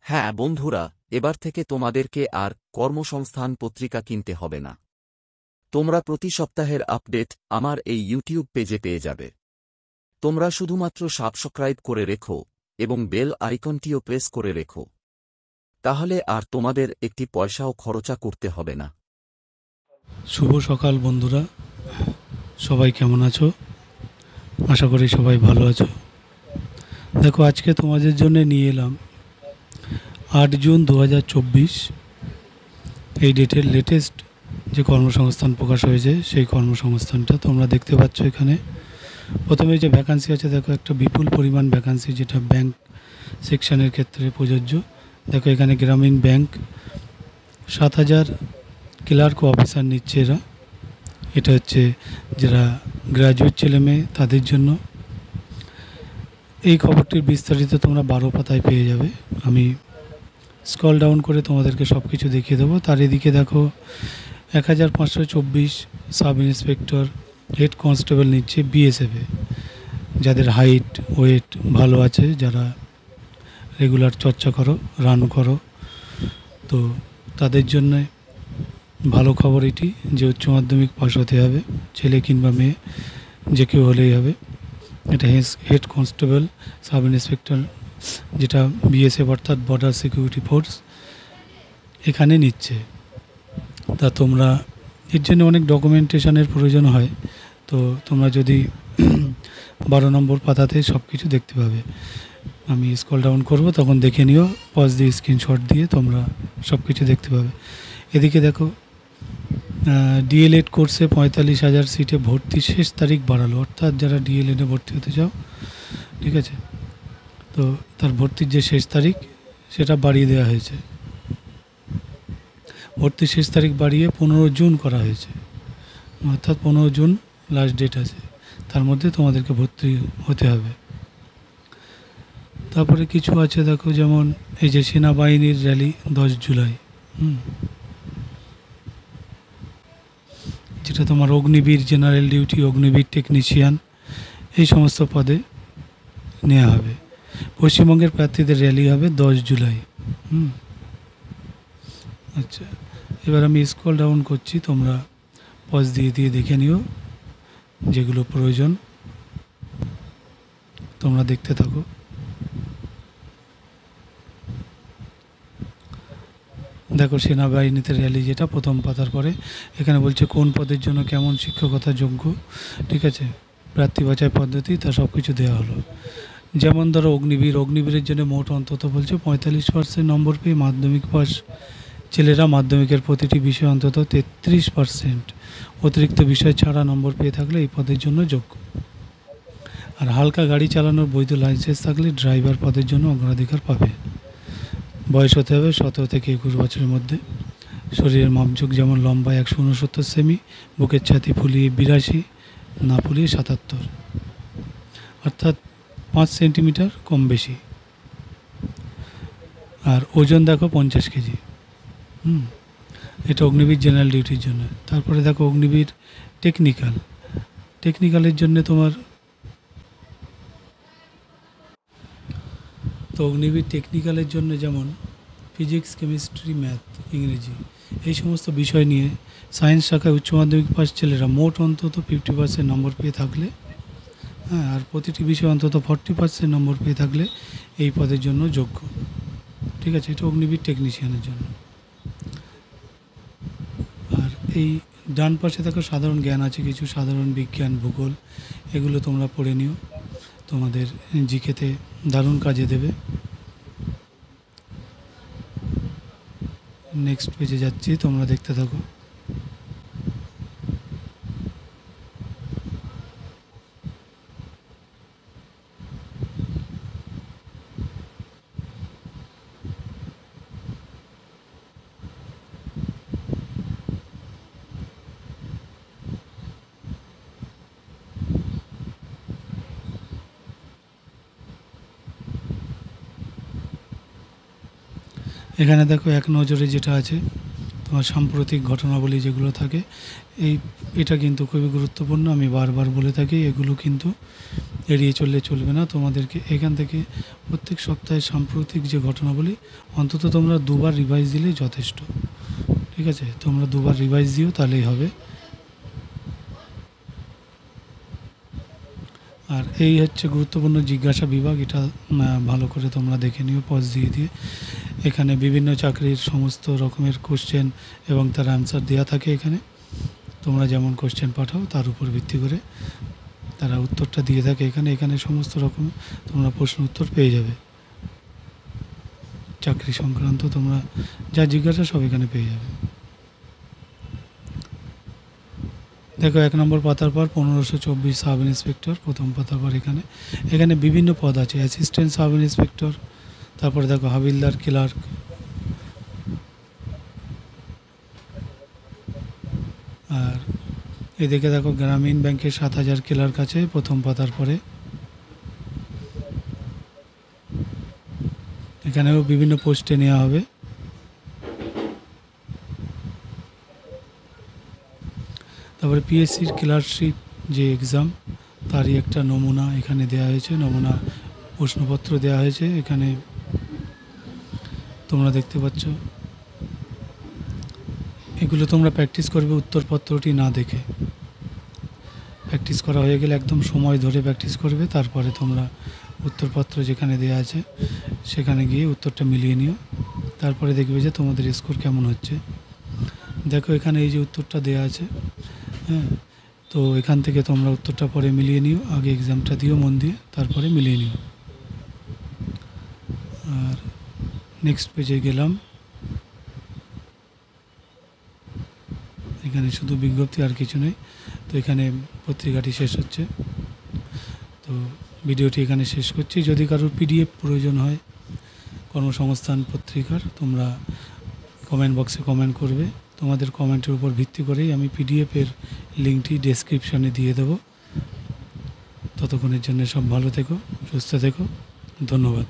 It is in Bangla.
হ্যাঁ বন্ধুরা, এবার থেকে তোমাদেরকে আর কর্মসংস্থান পত্রিকা কিনতে হবে না। তোমরা প্রতি সপ্তাহের আপডেট আমার এই ইউটিউব পেজে পেয়ে যাবে। তোমরা শুধুমাত্র সাবস্ক্রাইব করে রেখো এবং বেল আইকনটিও প্রেস করে রেখো, তাহলে আর তোমাদের একটি পয়সাও খরচা করতে হবে না। শুভ সকাল বন্ধুরা, সবাই কেমন আছো? আশা করি সবাই ভালো আছো। দেখো, আজকে তোমাদের জন্য নিয়ে এলাম 8 জুন 2024 এই ডেটের লেটেস্ট যে কর্মসংস্থান প্রকাশ হয়েছে সেই কর্মসংস্থানটা তোমরা দেখতে পাচ্ছ। এখানে প্রথমে যে ভ্যাকান্সি আছে, দেখো একটা বিপুল পরিমাণ ভ্যাকান্সি, যেটা ব্যাংক সেকশনের ক্ষেত্রে প্রযোজ্য। দেখো এখানে গ্রামীণ ব্যাংক 7000 ক্লার্ক অফিসার নিচ্ছে এরা। এটা হচ্ছে যারা গ্র্যাজুয়েট ছেলেমেয়ে তাদের জন্য। এই খবরটির বিস্তারিত তোমরা 12 পাতায় পেয়ে যাবে। আমি স্ক্রল ডাউন করে তোমাদেরকে সব কিছু দেখিয়ে দেবো। তার এদিকে দেখো 1524 সাব ইন্সপেক্টর হেড কনস্টেবল নিচ্ছে বিএসএফে, যাদের হাইট ওয়েট ভালো আছে, যারা রেগুলার চর্চা করো, রান করো, তো তাদের জন্য ভালো খবর এটি যে উচ্চ মাধ্যমিক পাস হতে হবে, ছেলে কিংবা মেয়ে যে কেউ হলেই হবে। এটা হেড কনস্টেবল সাব ইন্সপেক্টর, যেটা বিএসএফ অর্থাৎ বর্ডার সিকিউরিটি ফোর্স এখানে নিচ্ছে। তা তোমরা এর জন্য অনেক ডকুমেন্টেশনের প্রয়োজন হয়, তো তোমরা যদি 12 নম্বর পাতাতে সব কিছু দেখতে পাবে। আমি স্ক্রল ডাউন করব, তখন দেখে নিও, পজ দিয়ে স্ক্রিনশট দিয়ে তোমরা সব কিছু দেখতে পাবে। এদিকে দেখো ডিএলএড কোর্সে 45,000 সিটে ভর্তি শেষ তারিখ বাড়ালো, অর্থাৎ যারা ডিএলএডে ভর্তি হতে চাও, ঠিক আছে, তো তার ভর্তির যে শেষ তারিখ সেটা বাড়িয়ে দেওয়া হয়েছে। ভর্তির শেষ তারিখ বাড়িয়ে 15 জুন করা হয়েছে, অর্থাৎ 15 জুন লাস্ট ডেট আছে, তার মধ্যে তোমাদেরকে ভর্তি হতে হবে। তারপরে কিছু আছে দেখো, যেমন এই যে সেনাবাহিনীর র্যালি 10 জুলাই, যেটা তোমার Agniveer, general duty, Agniveer technician, এই সমস্ত পদে নেওয়া হবে। পশ্চিমবঙ্গের প্রার্থীদের র্যালি হবে 10 জুলাই। আচ্ছা, এবার আমি স্ক্রল ডাউন করছি, তোমরা পজ দিয়ে দিয়ে দেখে নিও, যেগুলো প্রয়োজন তোমরা দেখতে থাকো। দেখো সেনাবাহিনীতে র্যালি, যেটা প্রথম পাতার পরে এখানে বলছে কোন পদের জন্য কেমন শিক্ষকতা যোগ্য, ঠিক আছে, প্রার্থী বাছাই পদ্ধতি, তা সব কিছু দেওয়া হলো। যেমন ধরো অগ্নিবীরের জন্য মোট অন্তত বলছে 45% নম্বর পেয়ে মাধ্যমিক পাস ছেলেরা মাধ্যমিকের প্রতিটি বিষয়ে অন্তত 33% অতিরিক্ত বিষয় ছাড়া নম্বর পেয়ে থাকলে এই পদের জন্য যোগ্য। আর হালকা গাড়ি চালানোর বৈধ লাইসেন্স থাকলে ড্রাইভার পদের জন্য অগ্রাধিকার পাবে। বয়স হতে হবে 17 থেকে 21 বছরের মধ্যে। শরীরের মাপযোগ যেমন লম্বা 169 সেমি, বুকের ছাতি ফুলিয়ে 82, না ফুলিয়ে 77, অর্থাৎ 5 সেন্টিমিটার কম বেশি। আর ওজন দেখো 50 কেজি। এটা অগ্নিবীর জেনারেল ডিউটির জন্য। তারপরে দেখো অগ্নিবীর টেকনিক্যালের জন্য তোমার, তো অগ্নিবীর টেকনিক্যালের জন্য যেমন ফিজিক্স, কেমিস্ট্রি, ম্যাথ, ইংরেজি, এই সমস্ত বিষয় নিয়ে সায়েন্স শাখায় উচ্চ মাধ্যমিক পাস ছেলেরা মোট অন্তত 50% নম্বর পেয়ে থাকলে, আর প্রতিটি বিষয়ে অন্তত 40% নম্বর পেয়ে থাকলে এই পদের জন্য যোগ্য, ঠিক আছে। এটা অগ্নিবীর টেকনিশিয়ানের জন্য। আর এই ডান পাশে দেখো সাধারণ জ্ঞান আছে কিছু, সাধারণ বিজ্ঞান, ভূগোল, এগুলো তোমরা পড়ে নিও, তোমাদের জিকেতে দারুণ কাজে দেবে। নেক্সট পেজে যাচ্ছি, তোমরা দেখতে থাকো। এখানে দেখো এক নজরে যেটা আছে তোমার সাম্প্রতিক ঘটনাবলী যেগুলো থাকে, এটা কিন্তু খুবই গুরুত্বপূর্ণ। আমি বারবার বলে থাকি, এগুলো কিন্তু এড়িয়ে চললে চলবে না। তোমাদেরকে এখান থেকে প্রত্যেক সপ্তাহে সাম্প্রতিক যে ঘটনাবলী অন্তত তোমরা 2বার রিভাইজ দিলেই যথেষ্ট। ঠিক আছে, তোমরা 2বার রিভাইজ দিও, তাহলেই হবে। আর এই হচ্ছে গুরুত্বপূর্ণ জিজ্ঞাসা বিভাগ, এটা ভালো করে তোমরা দেখে নিও পজ দিয়ে দিয়ে। এখানে বিভিন্ন চাকরির সমস্ত রকমের কোশ্চেন এবং তার অ্যান্সার দেওয়া থাকে। এখানে তোমরা যেমন কোশ্চেন পাঠাও তার উপর ভিত্তি করে তারা উত্তরটা দিয়ে থাকে। এখানে সমস্ত রকম তোমরা প্রশ্ন উত্তর পেয়ে যাবে। চাকরি সংক্রান্ত তোমরা যা জিজ্ঞাসা সব এখানে পেয়ে যাবে। দেখো 1 নম্বর পাতার পর 1524 সাব ইন্সপেক্টর, প্রথম পাতার পর এখানে বিভিন্ন পদ আছে। অ্যাসিস্ট্যান্ট সাব ইন্সপেক্টর, তারপরে দেখো হাবিলদার, ক্লার্ক, আর এদিকে দেখো গ্রামীণ ব্যাংকের 7000 ক্লার্ক আছে প্রথম পাতার পরে। এখানেও বিভিন্ন পোস্টে নেওয়া হবে। তারপরে পিএসসির ক্লার্কশিপ যে এক্সাম, তারই একটা নমুনা এখানে দেওয়া হয়েছে, নমুনা প্রশ্নপত্র দেওয়া হয়েছে। এখানে তোমরা দেখতে পাচ্ছ, এগুলো তোমরা প্র্যাকটিস করবে উত্তরপত্রটি না দেখে। প্র্যাকটিস করা হয়ে গেলে একদম সময় ধরে প্র্যাকটিস করবে, তারপরে তোমরা উত্তরপত্র যেখানে দেওয়া আছে সেখানে গিয়ে উত্তরটা মিলিয়ে নিও। তারপরে দেখবে যে তোমাদের স্কোর কেমন হচ্ছে। দেখো এখানে এই যে উত্তরটা দেওয়া আছে, হ্যাঁ, তো এখান থেকে তোমরা উত্তরটা পরে মিলিয়ে নিও। আগে এক্সামটা দিও মন দিয়ে, তারপরে মিলিয়ে নিও। আর নেক্সট পেজে গেলাম, এখানে শুধু বিজ্ঞপ্তি আর কিছু নেই। তো এখানে পত্রিকাটি শেষ হচ্ছে। তো ভিডিওটি এখানে শেষ করছি। যদি কারোর পিডিএফ প্রয়োজন হয় কর্মসংস্থান পত্রিকার, তোমরা কমেন্ট বক্সে কমেন্ট করবে। তোমাদের কমেন্টের উপর ভিত্তি করেই আমি পিডিএফের লিঙ্কটি ডেসক্রিপশানে দিয়ে দেবো। ততক্ষণের জন্য সব ভালো থেকো, সুস্থ থেকো, ধন্যবাদ।